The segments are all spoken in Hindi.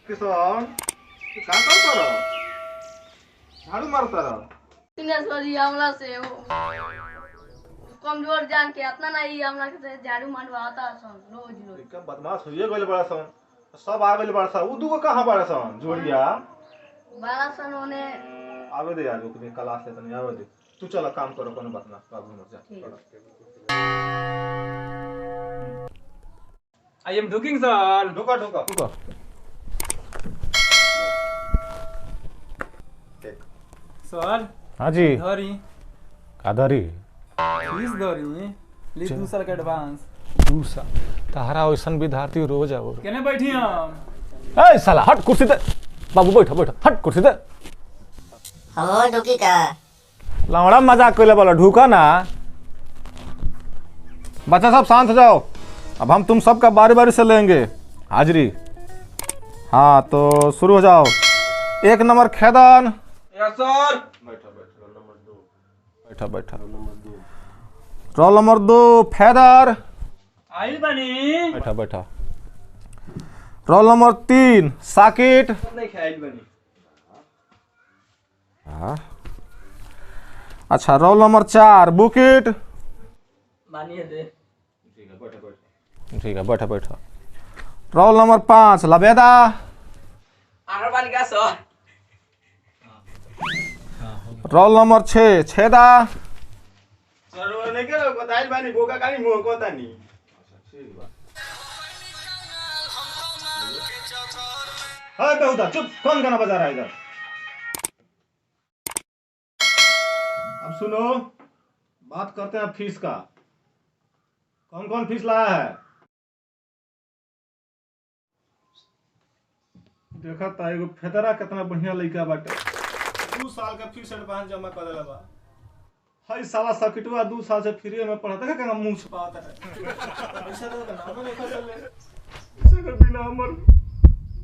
किसान का करता रहो, झाड़ू मारता रहो। दिनेश्वरी हमला से कमजोर जान के अपना नहीं हमला के झाड़ू मारवाता सन रोज रोज। का बदमाश होइए गइल बड़ा सन, सब आ गइल बड़ा सन। उ दुगो कहां बड़ा सन जोड़िया? बड़ा सन होने आवे दे आज ओकरे क्लास ले तनी आवे दे। तू चल काम करो कोनो बात ना, बाबू मत जा। I am looking sir. ढोका ढोका ढोका। Sir. हाँ जी। धरी। कादरी। फीस धरी। ली 2 साल का एडवांस। 2 साल। तारा वैसन विद्यार्थी रोज आओ। केने बैठी हम? ए साला हट कुर्सी दे। बाबू बैठो बैठो हट कुर्सी दे। हो ढुकी का लौड़ा मजाक कइले बोला ढूका ना। बच्चा सब शांत हो जाओ। अब हम तुम सबका बारी बारी से लेंगे हाजिरी। हाँ तो शुरू हो जाओ। 1 नंबर खेदन। Yes sir. बैठो बैठो रोल नंबर 2। बैठा बैठा। Roll number 2 feather. आइल बनी। बैठा बैठा। Roll number 3 socket. नहीं खाइल बनी। हाँ। अच्छा रोल नंबर 4 बुकिट। मानिए दे। ठीक है बैठो बैठो। ठीक है बैठा बैठा। Roll number 5 लबेदा। आर बन का सर। रोल नंबर 6 छेदा। सर वो नहीं के बताइल बानी बोका कानी मुंह कोता नी। अच्छा ठीक बा। हां बेहुदा चुप, कौन गाना बजा रहा है इधर? अब सुनो, बात करते हैं फीस का। कौन कौन फीस लाया है? देखा ता एगो फेदरा कितना बढ़िया लइका बाटे। 2 साल का फीस एडवांस जमा कर देला बा। हई साला सकिटवा 2 साल से फ्री में पढ़ा था का मुंह छुपाता है। पैसा दो ना नाम लिखा चले। इसे के बिना हमर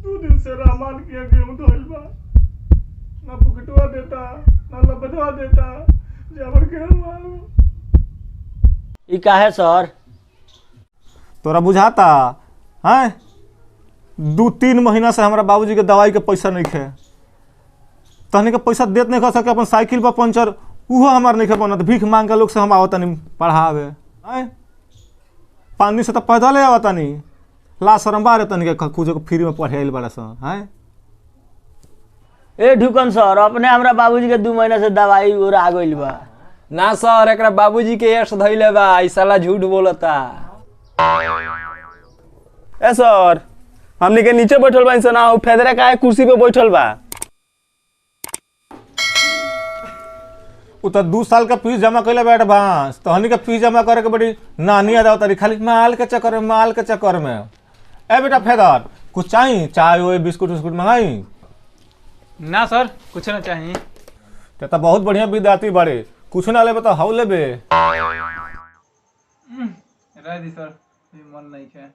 2 दिन से रामान किया गेहूं धोइल बा। ना बुकटवा देता, ना लबदवा देता। जबर के मारो। ई का है सर? तोरा बुझाता हैं? 2-3 महीना से हमारा बाबूजी के दवाई के पैसा नहीं खे। तहनी के पैसा देत नहीं कर सके। अपन साइकिल पर पंचर उहो हमार नहीं खे बनत। भीख मांग के लोग से हम आवत नहीं पढ़ावे हैं। 5 दिन से तो पैदल आवत नहीं। ला शरम बारे तनी के कुछ फ्री में पढ़ाइल बड़ा सन हैं। ए ढुकन सर अपने हमरा बाबूजी के 2 महीना से दवाई और आ गइल बा। ना सर एकरा बाबूजी के यश धइले बा। ई साला झूठ बोलता। ए सर हमनी के नीचे बैठल बा इंसान आ फेदरा काहे कुर्सी पे बैठल बा? उ तो 2 साल का फीस जमा कैले बा एडवांस। तहनी के फीस जमा करे के बड़ी नानी अदा तारी खाली माल के चक्कर में। ए बेटा फेदर कुछ चाहिए? चाय ओए बिस्कुट उस्कुट मंगाई? ना सर कुछ ना चाहिए। ते तो बहुत बढ़िया विद्यार्थी बड़े। कुछ ना लेबे तो हाउ लेबे। रह दी सर मन नहीं है।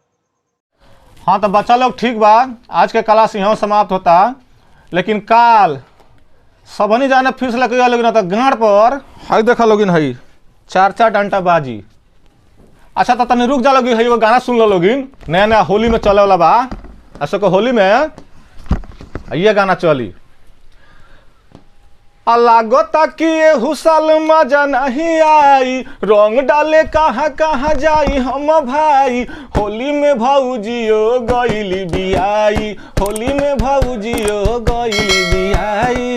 हाँ तो बच्चा लोग ठीक बा। आज के क्लास यहाँ समाप्त होता। लेकिन काल सबनी जाने फीस लेके लोग ना तो गाड़ पर हई देखा लोगिन हई 4 डंटा बाजी। अच्छा तो तनी रुक जा लोगी। हई वो गाना सुन लो लोगिन। नया नया होली में चले वाला बा। ऐसे को होली में ये गाना चली। लागता कि ये हुसल मजा नहीं आई। रंग डाले कहाँ कहाँ जाई हम भाई। होली में भौजियो गइली बियाई। होली में भौजियो गइली बियाई।